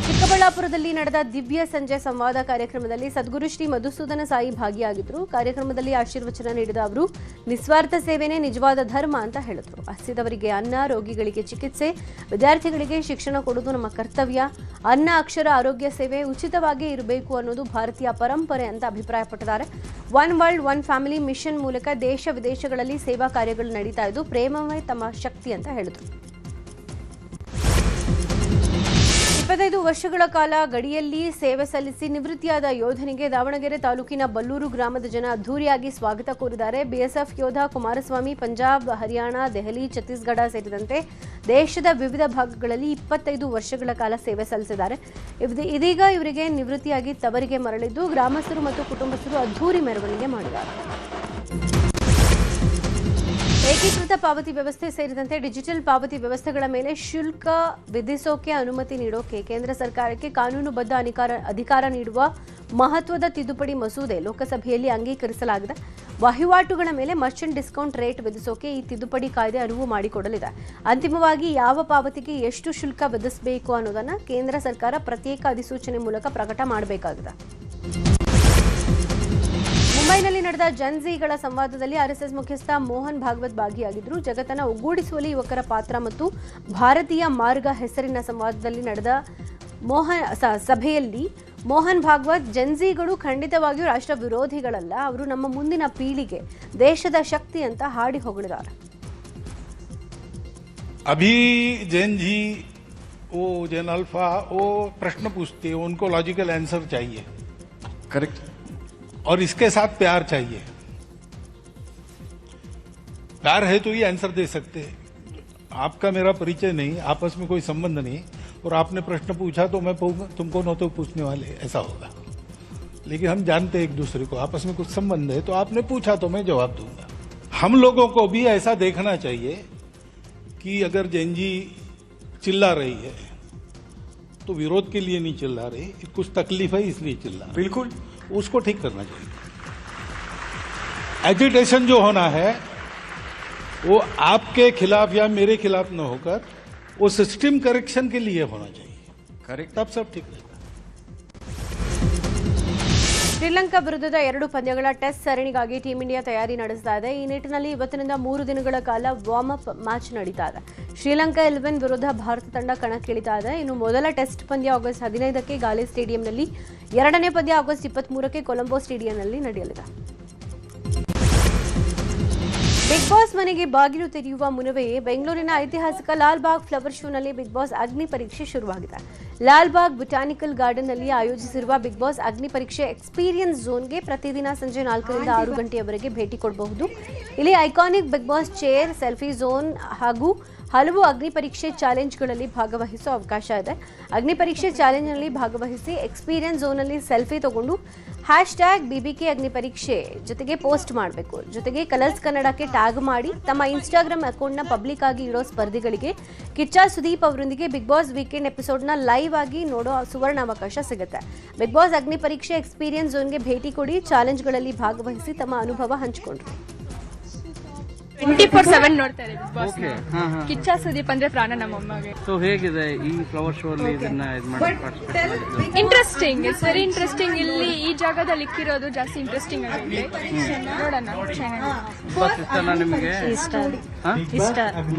ಚಿಕ್ಕಬಳ್ಳಾಪುರದಲ್ಲಿ ನಡೆದ ದಿವ್ಯ ಸಂಜೆ ಸಂವಾದ ಕಾರ್ಯಕ್ರಮದಲ್ಲಿ ಸದ್ಗುರು ಶ್ರೀ ಮಧುಸೂದನ ಸಾಯಿ ಭಾಗಿಯಾಗಿದ್ದರು. ಕಾರ್ಯಕ್ರಮದಲ್ಲಿ ಆಶೀರ್ವಚನ ನೀಡಿದ ಅವರು ನಿಸ್ವಾರ್ಥ ಸೇವೆನೇ ನಿಜವಾದ ಧರ್ಮ ಅಂತ ಹೇಳಿದ್ರು. ಹಸಿದವರಿಗೆ ಅನ್ನ, ರೋಗಿಗಳಿಗೆ ಚಿಕಿತ್ಸೆ, ವಿದ್ಯಾರ್ಥಿಗಳಿಗೆ ಶಿಕ್ಷಣ ಕೊಡುವುದು ನಮ್ಮ ಕರ್ತವ್ಯ. ಅನ್ನ, ಅಕ್ಷರ, ಆರೋಗ್ಯ ಸೇವೆ ಉಚಿತವಾಗಿ ಇರಬೇಕು ಅನ್ನೋದು ಭಾರತೀಯ ಪರಂಪರೆ ಅಂತ ಅಭಿಪ್ರಾಯಪಟ್ಟಿದ್ದಾರೆ. One world one family mission ಮೂಲಕ ದೇಶ ವಿದೇಶಗಳಲ್ಲಿ ಸೇವಾ ಕಾರ್ಯಗಳು ನಡೀತಾ ಇದ್ದು ಪ್ರೇಮವೇ ತಮ್ಮ ಶಕ್ತಿ ಅಂತ ಹೇಳಿದ್ರು. 25 ವರ್ಷಗಳ ಕಾಲ ಗಡಿಯಲ್ಲಿ ಸೇವೆ ಸಲ್ಲಿಸಿ ನಿವೃತ್ತಿಯಾದ ಯೋಧನಿಗೆ ದಾವಣಗೆರೆ ತಾಲೂಕಿನ ಬಲ್ಲೂರು ಗ್ರಾಮದ ಜನ ಅದ್ದೂರಿಯಾಗಿ ಸ್ವಾಗತ ಕೋರಿದ್ದಾರೆ. ಬಿಎಸ್ಎಫ್ ಯೋಧ ಕುಮಾರಸ್ವಾಮಿ ಪಂಜಾಬ್, ಹರಿಯಾಣ, ದೆಹಲಿ, ಛತ್ತೀಸ್ಗಢ ಸೇರಿದಂತೆ ದೇಶದ ವಿವಿಧ ಭಾಗಗಳಲ್ಲಿ 25 ವರ್ಷಗಳ ಕಾಲ ಸೇವೆ ಸಲ್ಲಿಸಿದ್ದಾರೆ. ಇದೀಗ ಇವರಿಗೆ ನಿವೃತ್ತಿಯಾಗಿ ತವರಿಗೆ ಮರಳಿದ್ದು ಗ್ರಾಮಸ್ಥರು ಮತ್ತು ಕುಟುಂಬಸ್ಥರು ಅದ್ದೂರಿ ಮೆರವಣಿಗೆ ಮಾಡಿದ್ದಾರೆ. ಏಕೀಕೃತ ಪಾವತಿ ವ್ಯವಸ್ಥೆ ಸೇರಿದಂತೆ ಡಿಜಿಟಲ್ ಪಾವತಿ ವ್ಯವಸ್ಥೆಗಳ ಮೇಲೆ ಶುಲ್ಕ ವಿಧಿಸೋಕೆ ಅನುಮತಿ ನೀಡೋಕೆ ಕೇಂದ್ರ ಸರ್ಕಾರಕ್ಕೆ ಕಾನೂನುಬದ್ಧ ಅಧಿಕಾರ ನೀಡುವ ಮಹತ್ವದ ತಿದ್ದುಪಡಿ ಮಸೂದೆ ಲೋಕಸಭೆಯಲ್ಲಿ ಅಂಗೀಕರಿಸಲಾಗಿದೆ. ವಹಿವಾಟುಗಳ ಮೇಲೆ ಮರ್ಚೆಂಟ್ ಡಿಸ್ಕೌಂಟ್ ರೇಟ್ ವಿಧಿಸೋಕೆ ಈ ತಿದ್ದುಪಡಿ ಕಾಯ್ದೆ ಅನುವು ಮಾಡಿಕೊಡಲಿದೆ. ಅಂತಿಮವಾಗಿ ಯಾವ ಪಾವತಿಗೆ ಎಷ್ಟು ಶುಲ್ಕ ವಿಧಿಸಬೇಕು ಅನ್ನೋದನ್ನು ಕೇಂದ್ರ ಸರ್ಕಾರ ಪ್ರತ್ಯೇಕ ಅಧಿಸೂಚನೆ ಮೂಲಕ ಪ್ರಕಟ ಮಾಡಬೇಕಾಗಿದೆ. ಮುಂಬೈನಲ್ಲಿ ನಡೆದ ಜನ್ಝಿಗಳ ಸಂವಾದದಲ್ಲಿ ಆರ್ಎಸ್ಎಸ್ ಮುಖ್ಯಸ್ಥ ಮೋಹನ್ ಭಾಗವತ್ ಭಾಗಿಯಾಗಿದ್ದರು. ಜಗತ್ತನ್ನು ಒಗ್ಗೂಡಿಸುವಲ್ಲಿ ಯುವಕರ ಪಾತ್ರ ಮತ್ತು ಭಾರತೀಯ ಮಾರ್ಗ ಹೆಸರಿನ ಸಂವಾದದಲ್ಲಿ ನಡೆದ ಸಭೆಯಲ್ಲಿ ಮೋಹನ್ ಭಾಗವತ್ ಜನ್ಝಿಗಳು ಖಂಡಿತವಾಗಿಯೂ ರಾಷ್ಟ್ರ ವಿರೋಧಿಗಳಲ್ಲ, ಅವರು ನಮ್ಮ ಮುಂದಿನ ಪೀಳಿಗೆ, ದೇಶದ ಶಕ್ತಿ ಅಂತ ಹಾಡಿ ಹೊಗಳಿದ್ದಾರೆ. अभी जैन जी वो जैन अल्फा वो प्रश्न पूछते हैं, उनको लॉजिकल आंसर चाहिए, करेक्ट, और इसके साथ प्यार चाहिए. प्यार है तो ही आंसर दे सकते हैं. आपका मेरा परिचय नहीं, आपस में कोई संबंध नहीं, और आपने प्रश्न पूछा तो मैं तुमको न तो पूछने वाले, ऐसा होगा. लेकिन हम जानते हैं एक दूसरे को, आपस में कुछ संबंध है, तो आपने पूछा तो मैं जवाब दूंगा. हम लोगों को भी ऐसा देखना चाहिए कि अगर जैन जी चिल्ला रही है तो विरोध के लिए नहीं चिल्ला रही, कुछ तकलीफ है इसलिए चिल्ला, बिल्कुल उसको ठीक करना चाहिए. एजिटेशन जो होना है वो आपके खिलाफ या मेरे खिलाफ न होकर वो सिस्टम करेक्शन के लिए होना चाहिए, करेक्ट, तब सब ठीक रहेगा. ಶ್ರೀಲಂಕಾ ವಿರುದ್ಧದ 2 ಪಂದ್ಯಗಳ ಟೆಸ್ಟ್ ಸರಣಿಗಾಗಿ ಟೀಂ ಇಂಡಿಯಾ ತಯಾರಿ ನಡೆಸ್ತಾ ಇದೆ. ಈ ನಿಟ್ಟಿನಲ್ಲಿ ಇವತ್ತಿನಿಂದ 3 ದಿನಗಳ ಕಾಲ ವಾರ್ಮ್ ಅಪ್ ಮ್ಯಾಚ್ ನಡೀತಾ ಇದೆ. ಶ್ರೀಲಂಕಾ 11 ವಿರುದ್ಧ ಭಾರತ ತಂಡ ಕಣಕ್ಕಿಳಿತಾ ಇದೆ. ಇನ್ನು ಮೊದಲ ಟೆಸ್ಟ್ ಪಂದ್ಯ ಆಗಸ್ಟ್ 15ಕ್ಕೆ ಗಾಲೆ ಸ್ಟೇಡಿಯಂನಲ್ಲಿ, ಎರಡನೇ ಪಂದ್ಯ ಆಗಸ್ಟ್ 23ಕ್ಕೆ ಕೊಲಂಬೋ ಸ್ಟೇಡಿಯಂನಲ್ಲಿ ನಡೆಯಲಿದೆ. ಬಿಗ್ ಬಾಸ್ ಮನೆಗೆ ಬಾಗಿಲು ತೆರೆಯುವ ಮುನ್ನವೇ ಬೆಂಗಳೂರಿನ ಐತಿಹಾಸಿಕ ಲಾಲ್ಬಾಗ್ ಫ್ಲವರ್ ಶೋನಲ್ಲಿ ಬಿಗ್ ಬಾಸ್ ಅಗ್ನಿ ಪರೀಕ್ಷೆ ಶುರುವಾಗಿದೆ. ಲಾಲ್ಬಾಗ್ ಬೊಟಾನಿಕಲ್ ಗಾರ್ಡನ್ನಲ್ಲಿ ಆಯೋಜಿಸಿರುವ ಬಿಗ್ ಬಾಸ್ ಅಗ್ನಿ ಪರೀಕ್ಷೆ ಎಕ್ಸ್ಪೀರಿಯನ್ಸ್ ಝೋನ್ಗೆ ಪ್ರತಿದಿನ ಸಂಜೆ 4 ರಿಂದ 6 ಗಂಟೆಯವರೆಗೆ ಭೇಟಿ ಕೊಡಬಹುದು. ಇಲ್ಲಿ iconic Bigg Boss chair, selfie zone ಹಾಗೂ ಹಲವು ಅಗ್ನಿ ಪರೀಕ್ಷೆ ಚಾಲೆಂಜ್ಗಳಲ್ಲಿ ಭಾಗವಹಿಸೋ ಅವಕಾಶ ಇದೆ. ಅಗ್ನಿ ಪರೀಕ್ಷೆ ಚಾಲೆಂಜ್ನಲ್ಲಿ ಭಾಗವಹಿಸಿ ಎಕ್ಸ್ಪೀರಿಯನ್ಸ್ ಝೋನಲ್ಲಿ ಸೆಲ್ಫಿ ತಗೊಂಡು #BBK ಅಗ್ನಿ ಪರೀಕ್ಷೆ ಜೊತೆಗೆ ಪೋಸ್ಟ್ ಮಾಡಬೇಕು. ಜೊತೆಗೆ ಕಲರ್ಸ್ ಕನ್ನಡಕ್ಕೆ ಟ್ಯಾಗ್ ಮಾಡಿ ತಮ್ಮ ಇನ್ಸ್ಟಾಗ್ರಾಮ್ ಅಕೌಂಟ್ನ ಪಬ್ಲಿಕ್ ಆಗಿ ಇಡೋ ಸ್ಪರ್ಧಿಗಳಿಗೆ ಕಿಚ್ಚ ಸುದೀಪ್ ಅವರೊಂದಿಗೆ ಬಿಗ್ ಬಾಸ್ ವೀಕೆಂಡ್ ಎಪಿಸೋಡ್ನ ಲೈವ್ ಆಗಿ ನೋಡೋ ಸುವರ್ಣಾವಕಾಶ ಸಿಗುತ್ತೆ. ಬಿಗ್ ಬಾಸ್ ಅಗ್ನಿ ಪರೀಕ್ಷೆ ಎಕ್ಸ್ಪೀರಿಯನ್ಸ್ ಝೋನ್ಗೆ ಭೇಟಿ ಕೊಡಿ, ಚಾಲೆಂಜ್ಗಳಲ್ಲಿ ಭಾಗವಹಿಸಿ ತಮ್ಮ ಅನುಭವ ಹಂಚಿಕೊಂಡ್ರು. 24/7 ನೋಡ್ತಾ ಇದ್ದೀವಿ ಬಿಗ್ ಬಾಸ್. ಕಿಚ್ಚ ಸುದೀಪ್ ಅಂದ್ರೆ ಪ್ರಾಣ ನಮ್ಮಮ್ಮಗೆ. ಸೊ ಹೇಗಿದೆ ಈ ಫ್ಲವರ್ ಶೋ ಅಲ್ಲಿ ಇದನ್ನ ಇಂಟ್ರೆಸ್ಟಿಂಗ್, ಇಟ್ಸ್ ವೆರಿ ಇಂಟ್ರೆಸ್ಟಿಂಗ್. ಇಲ್ಲಿ ಈ ಜಾಗದಲ್ಲಿ ಇಕ್ಕಿರೋದು ಜಾಸ್ತಿ ಇಂಟ್ರೆಸ್ಟಿಂಗ್ ಆಗಿದೆ. ನೋಡೋಣ. ಬಸ್ ಇಷ್ಟನಾ ನಿಮಗೆ? ಇಷ್ಟ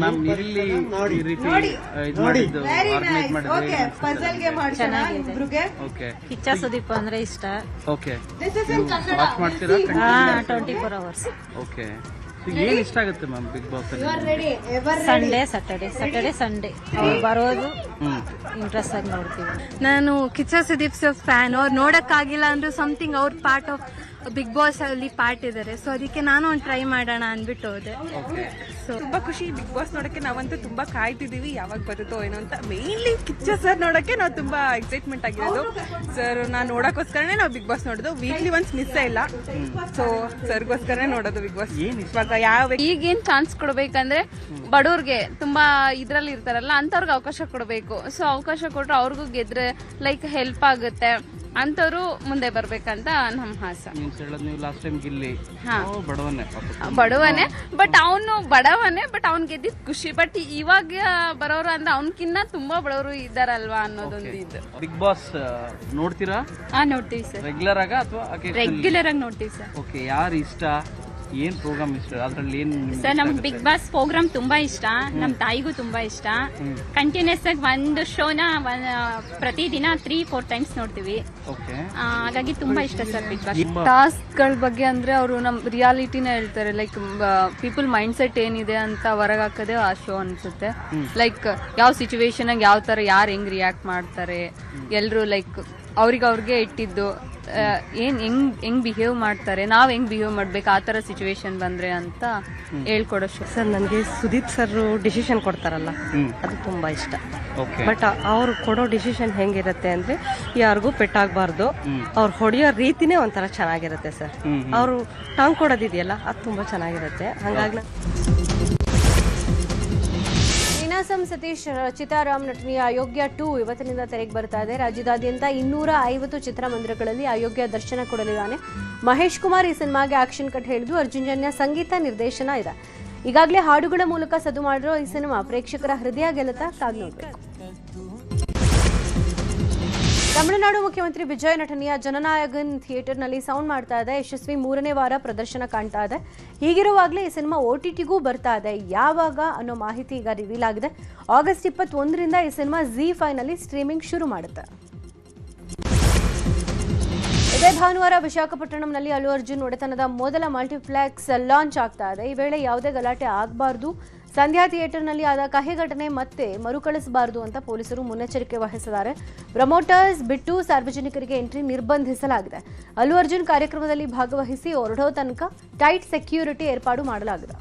ಮ್ಯಾಮ್. ಇಲ್ಲಿ ಈ ರೀತಿ ಇದು ಮಾಡಿದ್ದು ಆರ್ಗನೈಸ್ ಮಾಡಿದ್ರೆ ಓಕೆ. ಕಿಚ್ಚ ಸುದೀಪ್ ಅಂದ್ರೆ ಇಷ್ಟ. ಓಕೆ, ವಾಚ್ ಮಾಡ್ತೀರಾ? 24 hours. ಓಕೆ. ಏನ್ ಇಷ್ಟ ಆಗುತ್ತೆ ಮ್ಯಾಮ್ ಬಿಗ್ ಬಾಸ್ ಅಲ್ಲಿ? ಸಂಡೇ ಸ್ಯಾಟರ್ಡೆ ಸಂಡೇ ಅವ್ರು ಬರೋದು ಇಂಟ್ರೆಸ್ಟ್ ಆಗಿ ನೋಡ್ತೀವಿ. ನಾನು ಕಿಚ್ಚ ಸುದೀಪ್ ಸರ್ ಫ್ಯಾನ್. ಅವ್ರು ನೋಡಕ್ಕಾಗಿಲ್ಲ ಅಂದ್ರೆ ಸಮಥಿಂಗ್ ಅವ್ರ ಪಾರ್ಟ್ ಆಫ್ ಬಿಗ್ ಬಾಸ್ ಅಲ್ಲಿ ಪಾರ್ಟ್ ಇದಾರೆ. ಸೊ ಅದಕ್ಕೆ ನಾನು ಒಂದು ಟ್ರೈ ಮಾಡೋಣ ಅಂದ್ಬಿಟ್ಟು ಹೋದೆ. ಸೊ ತುಂಬಾ ಖುಷಿ ಬಿಗ್ ಬಾಸ್ ನೋಡಕ್ಕೆ. ನಾವಂತೂ ತುಂಬಾ ಕಾಯ್ತಿದೀವಿ ಯಾವಾಗ ಬರುತ್ತೋ ಏನೋ ಅಂತ. ಮೇನ್ಲಿ ಕಿಚ್ಚ ಸರ್ ನೋಡಕ್ಕೆ ನಾವು ತುಂಬಾ ಎಕ್ಸೈಟ್ಮೆಂಟ್ ಆಗಿರೋದು. ಸರ್ ನಾನು ನೋಡಕ್ಕೋಸ್ಕರನೇ ನಾವು ಬಿಗ್ ಬಾಸ್ ನೋಡೋದು. ವೀಕ್ಲಿ ಒನ್ಸ್ ಮಿಸ್ ಇಲ್ಲ. ಸೊ ಸರ್ಗೋಸ್ಕರನೇ ನೋಡೋದು ಬಿಗ್ ಬಾಸ್. ಇವಾಗ ಯಾವ ಈಗೇನ್ ಚಾನ್ಸ್ ಕೊಡ್ಬೇಕಂದ್ರೆ ಬಡವ್ರಿಗೆ ತುಂಬಾ ಇದ್ರಲ್ಲಿ ಇರ್ತಾರಲ್ಲ ಅಂತವ್ರಿಗೆ ಅವಕಾಶ ಕೊಡಬೇಕು. ಸೊ ಅವಕಾಶ ಕೊಟ್ರೆ ಅವ್ರಿಗೂ ಗೆದ್ರೆ ಲೈಕ್ ಹೆಲ್ಪ್ ಆಗುತ್ತೆ. ಅಂತವ್ರು ಮುಂದೆ ಬರ್ಬೇಕಂತ ನಮ್ಮ ಆಸೆ. ನೀವು ಲಾಸ್ಟ್ ಟೈಮ್ ಗಿಲ್ಲಿ ಬಡವನೇ, ಬಟ್ ಅವನು ಬಡವನೇ, ಬಟ್ ಅವ್ನ್ ಗೆದ್ದಿದ್ ಖುಷಿ. ಬಟ್ ಇವಾಗ ಬರೋರು ಅಂದ್ರೆ ಅವ್ನಕಿನ್ನ ತುಂಬಾ ಬಡವರು ಇದ್ದಾರಲ್ವಾ ಅನ್ನೋದೊಂದು ಇದು. ಬಿಗ್ ಬಾಸ್ ನೋಡ್ತೀರಾ? ನೋಡ್ತೀವಿ ಸರ್. ರೆಗ್ಯುಲರ್ ಆಗ ಅಥವಾ ರೆಗ್ಯುಲರ್ ಆಗಿ ನೋಡ್ತೀವಿ ಸರ್. ಓಕೆ. ಯಾರು ಇಷ್ಟ? ಏನ್ ಪ್ರೋಗ್ರಾಮ್ ಇಷ್ಟ? ಅದ್ರಲ್ಲಿ ಏನ್ ಸರ್ ನಮ್ಗೆ ಬಿಗ್ ಬಾಸ್ ಪ್ರೋಗ್ರಾಮ್ ತುಂಬಾ ಇಷ್ಟ. ನಮ್ ತಾಯಿಗೂ ತುಂಬಾ ಇಷ್ಟ. ಕಂಟಿನ್ಯೂಸ್ ಆಗಿ ಒಂದು ಶೋನ ಪ್ರತಿದಿನ 3-4 ಟೈಮ್ಸ್ ನೋಡ್ತೀವಿ. ಹಾಗಾಗಿ ತುಂಬಾ ಇಷ್ಟ ಸರ್ ಬಿಗ್ ಬಾಸ್. ಟಾಸ್ಕ್ ಗಳ ಬಗ್ಗೆ ಅಂದ್ರೆ ಅವರು ನಮ್ ರಿಯಾಲಿಟಿನ ಹೇಳ್ತಾರೆ. ಲೈಕ್ ಪೀಪಲ್ ಮೈಂಡ್ ಸೆಟ್ ಏನಿದೆ ಅಂತ ಹೊರಗೆ ಹಾಕೋದೇ ಆ ಶೋ ಅನ್ಸುತ್ತೆ. ಲೈಕ್ ಯಾವ ಸಿಚುವೇಶನ್ ಆಗಿ ಯಾವ ತರ ಯಾರು ಹೆಂಗ್ ರಿಯಾಕ್ಟ್ ಮಾಡ್ತಾರೆ, ಎಲ್ರು ಲೈಕ್ ಅವ್ರಿಗೆ ಇಟ್ಟಿದ್ದು ಹೆಂಗ್ ಬಿಹೇವ್ ಮಾಡ್ತಾರೆ, ನಾವ್ ಹೆಂಗ್ ಬಿಹೇವ್ ಮಾಡ್ಬೇಕು ಆ ತರ ಸಿಚುವೇಶನ್ ಬಂದ್ರೆ ಅಂತ ಹೇಳ್ಕೊಡೋ ಶೋ. ಸರ್ ನನಗೆ ಸುದೀಪ್ ಸರ್ ಡಿಸಿಷನ್ ಕೊಡ್ತಾರಲ್ಲ ಅದು ತುಂಬಾ ಇಷ್ಟ. ಬಟ್ ಅವ್ರು ಕೊಡೋ ಡಿಸಿಷನ್ ಹೆಂಗಿರುತ್ತೆ ಅಂದ್ರೆ ಯಾರಿಗೂ ಪೆಟ್ಟಾಗಬಾರ್ದು. ಅವ್ರು ಹೊಡೆಯೋ ರೀತಿನೇ ಒಂಥರ ಚೆನ್ನಾಗಿರುತ್ತೆ ಸರ್. ಅವರು ಟಾಂಗ್ ಕೊಡೋದಿದೆಯಲ್ಲ ಅದು ತುಂಬಾ ಚೆನ್ನಾಗಿರುತ್ತೆ. ಹಂಗಾಗಿ ನೀನಾಸಂ ಸತೀಶ್ ಚಿತಾರಾಮ್ ನಟನೆಯ ಅಯೋಗ್ಯ 2 ಇವತ್ತಿನಿಂದ ತೆರೆಗೆ ಬರ್ತಾ ಇದೆ. ರಾಜ್ಯದಾದ್ಯಂತ 250 ಚಿತ್ರಮಂದಿರಗಳಲ್ಲಿ ಅಯೋಗ್ಯ ದರ್ಶನ ಕೊಡಲಿದ್ದಾನೆ ಮಹೇಶ್ ಕುಮಾರ್. ಈ ಸಿನಿಮಾಗೆ ಆಕ್ಷನ್ ಕಟ್ ಹೇಳಿದ್ದು ಅರ್ಜುನ್ ಜನ್ಯ ಸಂಗೀತ ನಿರ್ದೇಶನ ಇದೆ. ಈಗಾಗಲೇ ಹಾಡುಗಳ ಮೂಲಕ ಸದ್ದು ಮಾಡಿರೋ ಈ ಸಿನಿಮಾ ಪ್ರೇಕ್ಷಕರ ಹೃದಯ ಗೆಲ್ಲುತ್ತಾ ಕಾದು ನೋಡಬೇಕು. ತಮಿಳುನಾಡು ಮುಖ್ಯಮಂತ್ರಿ ವಿಜಯ್ ನಟನೆಯ ಜನನಾಯಕನ್ ಥಿಯೇಟರ್ನಲ್ಲಿ ಸೌಂಡ್ ಮಾಡ್ತಾ ಇದೆ. ಯಶಸ್ವಿ 3ನೇ ವಾರ ಪ್ರದರ್ಶನ ಕಾಣ್ತಾ ಇದೆ. ಹೀಗಿರುವಾಗಲೇ ಈ ಸಿನಿಮಾ OTTಗೂ ಬರ್ತಾ ಇದೆ. ಯಾವಾಗ ಅನ್ನೋ ಮಾಹಿತಿ ಈಗ ರಿವೀಲ್ ಆಗಿದೆ. ಆಗಸ್ಟ್ 21ರಿಂದ ಈ ಸಿನಿಮಾ ZEE5ನಲ್ಲಿ ಸ್ಟ್ರೀಮಿಂಗ್ ಶುರು ಮಾಡುತ್ತೆ. ಇದೇ ಭಾನುವಾರ ವಿಶಾಖಪಟ್ಟಣಂನಲ್ಲಿ ಅಲ್ಲು ಅರ್ಜುನ್ ಒಡೆತನದ ಮೊದಲ ಮಲ್ಟಿಪ್ಲೆಕ್ಸ್ ಲಾಂಚ್ ಆಗ್ತಾ ಇದೆ. ಈ ವೇಳೆ ಯಾವುದೇ ಗಲಾಟೆ ಆಗಬಾರ್ದು, ಸಂಧ್ಯಾ ಥಿಯೇಟರ್ನಲ್ಲಿ ಆದ ಕಹಿ ಘಟನೆ ಮತ್ತೆ ಮರುಕಳಿಸಬಾರದು ಅಂತ ಪೊಲೀಸರು ಮುನ್ನೆಚ್ಚರಿಕೆ ವಹಿಸಿದ್ದಾರೆ. ಪ್ರಮೋಟರ್ಸ್ ಬಿಟ್ಟು ಸಾರ್ವಜನಿಕರಿಗೆ ಎಂಟ್ರಿ ನಿರ್ಬಂಧಿಸಲಾಗಿದೆ. ಅಲ್ಲು ಅರ್ಜುನ್ ಕಾರ್ಯಕ್ರಮದಲ್ಲಿ ಭಾಗವಹಿಸಿ ಹೊರಡೋ ತನಕ ಟೈಟ್ ಸೆಕ್ಯೂರಿಟಿ ಏರ್ಪಾಡು ಮಾಡಲಾಗಿದೆ.